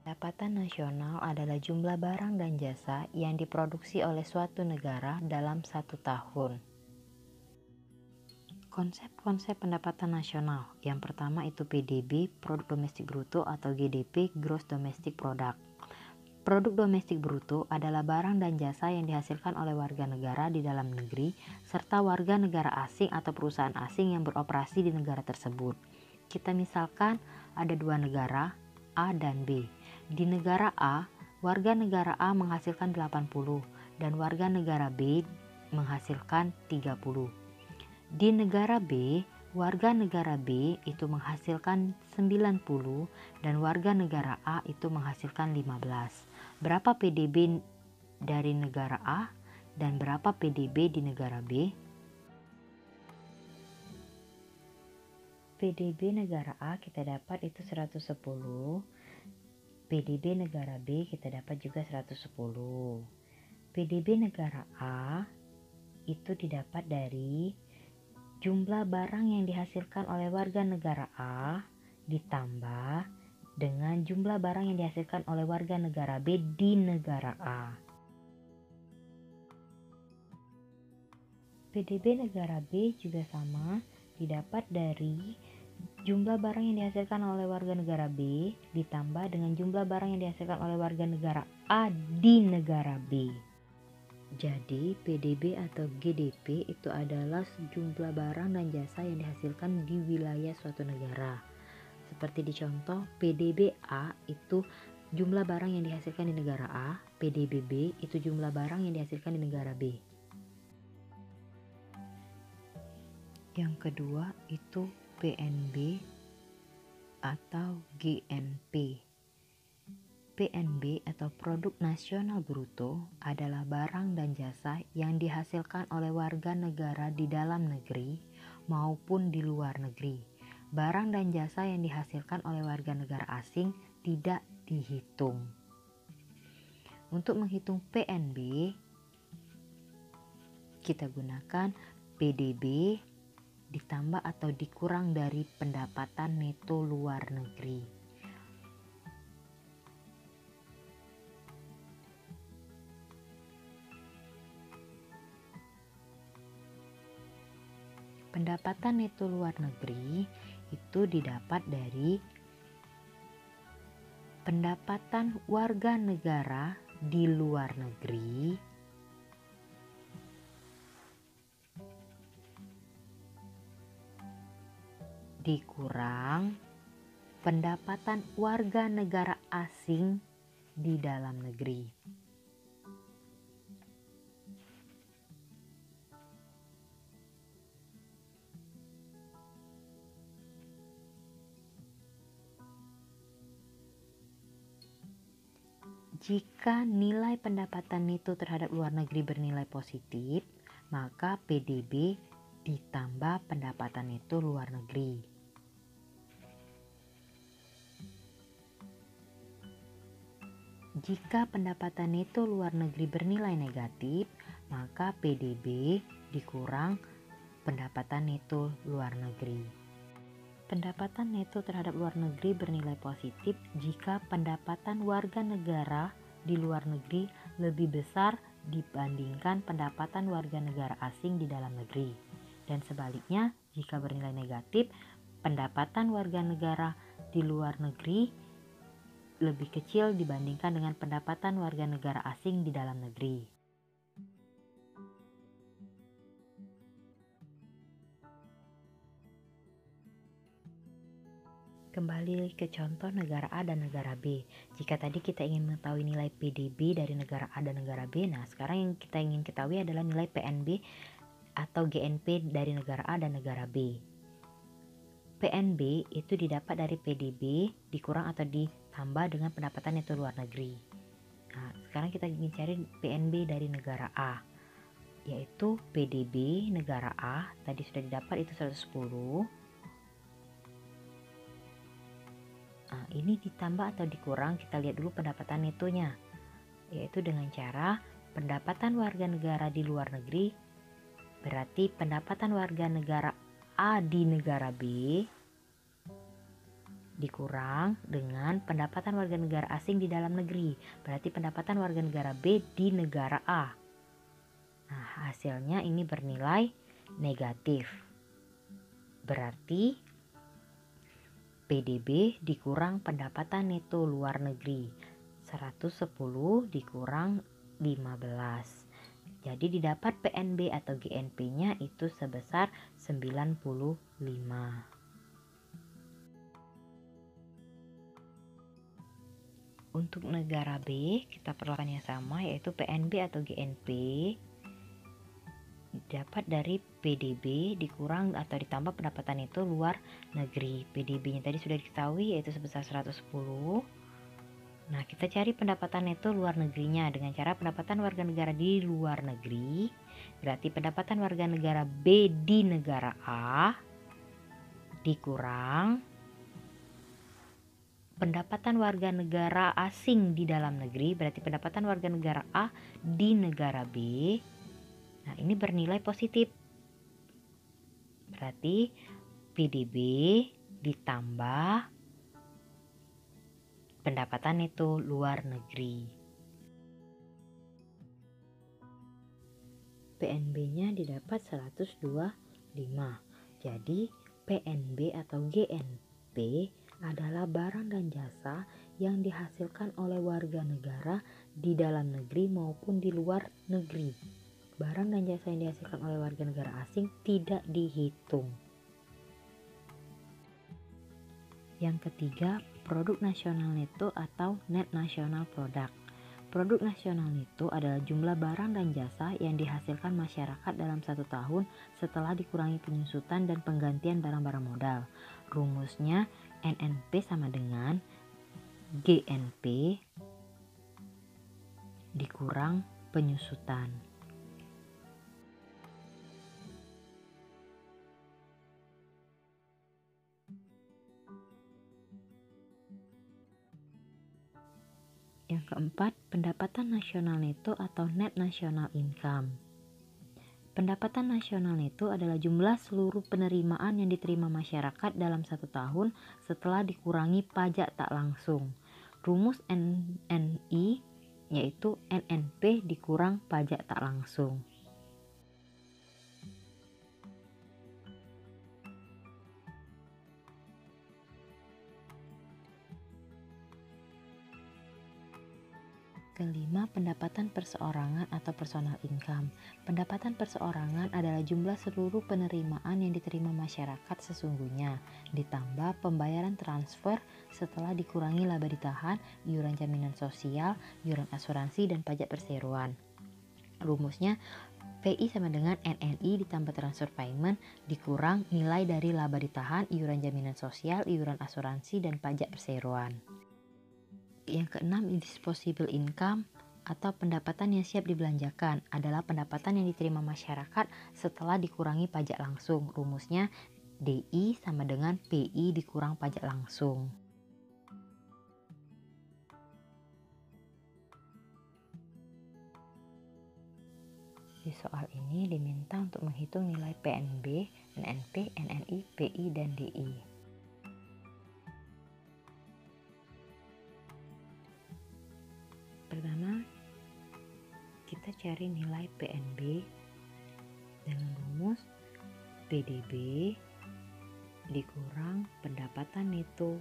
Pendapatan nasional adalah jumlah barang dan jasa yang diproduksi oleh suatu negara dalam satu tahun. Konsep-konsep pendapatan nasional. Yang pertama itu PDB, Produk Domestik Bruto, atau GDP, Gross Domestic Product. Produk domestik bruto adalah barang dan jasa yang dihasilkan oleh warga negara di dalam negeri serta warga negara asing atau perusahaan asing yang beroperasi di negara tersebut. Kita misalkan ada dua negara, A dan B. Di negara A, warga negara A menghasilkan 80 dan warga negara B menghasilkan 30. Di negara B, warga negara B itu menghasilkan 90 dan warga negara A itu menghasilkan 15. Berapa PDB dari negara A dan berapa PDB di negara B? PDB negara A kita dapat itu 110, PDB negara B kita dapat juga 110. PDB negara A itu didapat dari jumlah barang yang dihasilkan oleh warga negara A ditambah dengan jumlah barang yang dihasilkan oleh warga negara B di negara A. PDB negara B juga sama, didapat dari jumlah barang yang dihasilkan oleh warga negara B ditambah dengan jumlah barang yang dihasilkan oleh warga negara A di negara B. Jadi PDB atau GDP itu adalah jumlah barang dan jasa yang dihasilkan di wilayah suatu negara. Seperti di contoh PDB A itu jumlah barang yang dihasilkan di negara A, PDB B itu jumlah barang yang dihasilkan di negara B. Yang kedua itu PNB atau GNP. PNB atau Produk Nasional Bruto adalah barang dan jasa yang dihasilkan oleh warga negara di dalam negeri maupun di luar negeri. Barang dan jasa yang dihasilkan oleh warga negara asing tidak dihitung. Untuk menghitung PNB, kita gunakan PDB ditambah atau dikurang dari pendapatan neto luar negeri. Pendapatan neto luar negeri itu didapat dari pendapatan warga negara di luar negeri dikurang pendapatan warga negara asing di dalam negeri. Jika nilai pendapatan neto terhadap luar negeri bernilai positif, maka PDB ditambah pendapatan neto luar negeri. Jika pendapatan neto luar negeri bernilai negatif, maka PDB dikurang pendapatan neto luar negeri. Pendapatan neto terhadap luar negeri bernilai positif jika pendapatan warga negara di luar negeri lebih besar dibandingkan pendapatan warga negara asing di dalam negeri. Dan sebaliknya, jika bernilai negatif, pendapatan warga negara di luar negeri lebih kecil dibandingkan dengan pendapatan warga negara asing di dalam negeri. Kembali ke contoh negara A dan negara B. Jika tadi kita ingin mengetahui nilai PDB dari negara A dan negara B, nah sekarang yang kita ingin ketahui adalah nilai PNB atau GNP dari negara A dan negara B. PNB itu didapat dari PDB dikurang atau ditambah dengan pendapatan neto luar negeri. Nah, sekarang kita ingin cari PNB dari negara A, yaitu PDB negara A tadi sudah didapat itu 110. Nah, ini ditambah atau dikurang, kita lihat dulu pendapatan netonya, yaitu dengan cara pendapatan warga negara di luar negeri berarti pendapatan warga negara A di negara B dikurang dengan pendapatan warga negara asing di dalam negeri. Berarti pendapatan warga negara B di negara A. Nah, hasilnya ini bernilai negatif. Berarti PDB dikurang pendapatan neto luar negeri. 110 dikurang 15. Jadi didapat PNB atau GNP-nya itu sebesar 95. Untuk negara B, kita perlakukannya sama, yaitu PNB atau GNP dapat dari PDB dikurang atau ditambah pendapatan itu luar negeri. PDB-nya tadi sudah diketahui yaitu sebesar 110. Nah, kita cari pendapatan neto luar negerinya dengan cara pendapatan warga negara di luar negeri. Berarti pendapatan warga negara B di negara A dikurang pendapatan warga negara asing di dalam negeri, berarti pendapatan warga negara A di negara B. Nah, ini bernilai positif. Berarti PDB ditambah pendapatan neto luar negeri. PNB-nya didapat 125. Jadi PNB atau GNP adalah barang dan jasa yang dihasilkan oleh warga negara di dalam negeri maupun di luar negeri. Barang dan jasa yang dihasilkan oleh warga negara asing tidak dihitung. Yang ketiga, produk nasional neto atau net national product. Produk nasional neto adalah jumlah barang dan jasa yang dihasilkan masyarakat dalam satu tahun setelah dikurangi penyusutan dan penggantian barang-barang modal. Rumusnya NNP sama dengan GNP dikurang penyusutan. Yang keempat, pendapatan nasional neto atau net national income. Pendapatan nasional neto adalah jumlah seluruh penerimaan yang diterima masyarakat dalam satu tahun setelah dikurangi pajak tak langsung. Rumus NNI yaitu NNP dikurang pajak tak langsung. Kelima, pendapatan perseorangan atau personal income. Pendapatan perseorangan adalah jumlah seluruh penerimaan yang diterima masyarakat sesungguhnya, ditambah pembayaran transfer setelah dikurangi laba ditahan, iuran jaminan sosial, iuran asuransi, dan pajak perseroan. Rumusnya PI sama dengan NNI ditambah transfer payment dikurang nilai dari laba ditahan, iuran jaminan sosial, iuran asuransi, dan pajak perseroan. Yang keenam, disposable income atau pendapatan yang siap dibelanjakan adalah pendapatan yang diterima masyarakat setelah dikurangi pajak langsung. Rumusnya DI sama dengan PI dikurang pajak langsung. Di soal ini diminta untuk menghitung nilai PNB, NNP, NNI, PI, dan DI. Pertama, kita cari nilai PNB dengan rumus PDB dikurang pendapatan neto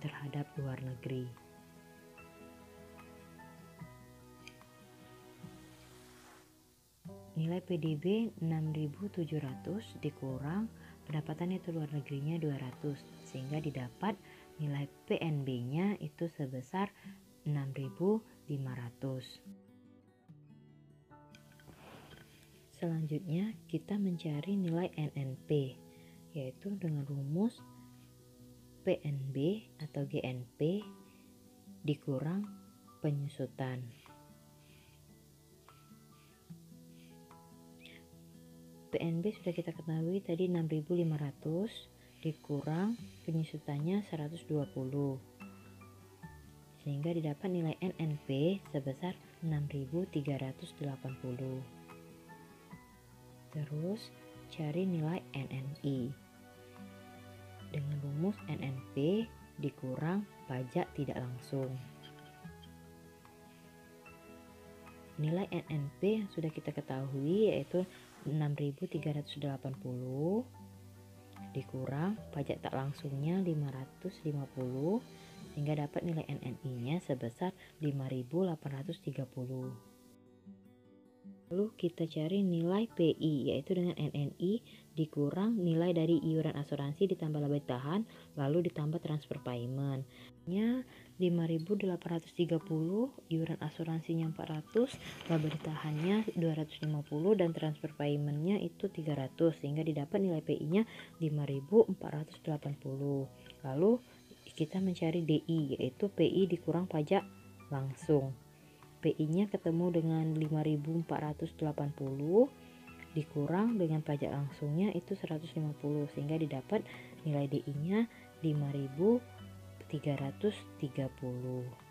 terhadap luar negeri. Nilai PDB 6.700 dikurang pendapatan neto luar negerinya 200, sehingga didapat nilai PNB-nya itu sebesar 6.500. Selanjutnya kita mencari nilai NNP, yaitu dengan rumus PNB atau GNP dikurang penyusutan. PNB sudah kita ketahui tadi 6.500 dikurang penyusutannya 120. Sehingga didapat nilai NNP sebesar 6.380. Terus cari nilai NNI. Dengan rumus NNP dikurang pajak tidak langsung. Nilai NNP yang sudah kita ketahui yaitu 6.380 dikurang pajak tak langsungnya 550 sehingga dapat nilai NNI-nya sebesar 5.830. Lalu kita cari nilai PI yaitu dengan NNI dikurang nilai dari iuran asuransi ditambah laba ditahan lalu ditambah transfer payment. Nya 5.830, iuran asuransinya 400, laba ditahannya 250 dan transfer paymentnya itu 300 sehingga didapat nilai PI-nya 5.480. Lalu kita mencari DI yaitu PI dikurang pajak langsung. PI-nya ketemu dengan 5.480 dikurang dengan pajak langsungnya itu 150 sehingga didapat nilai DI-nya 5.330.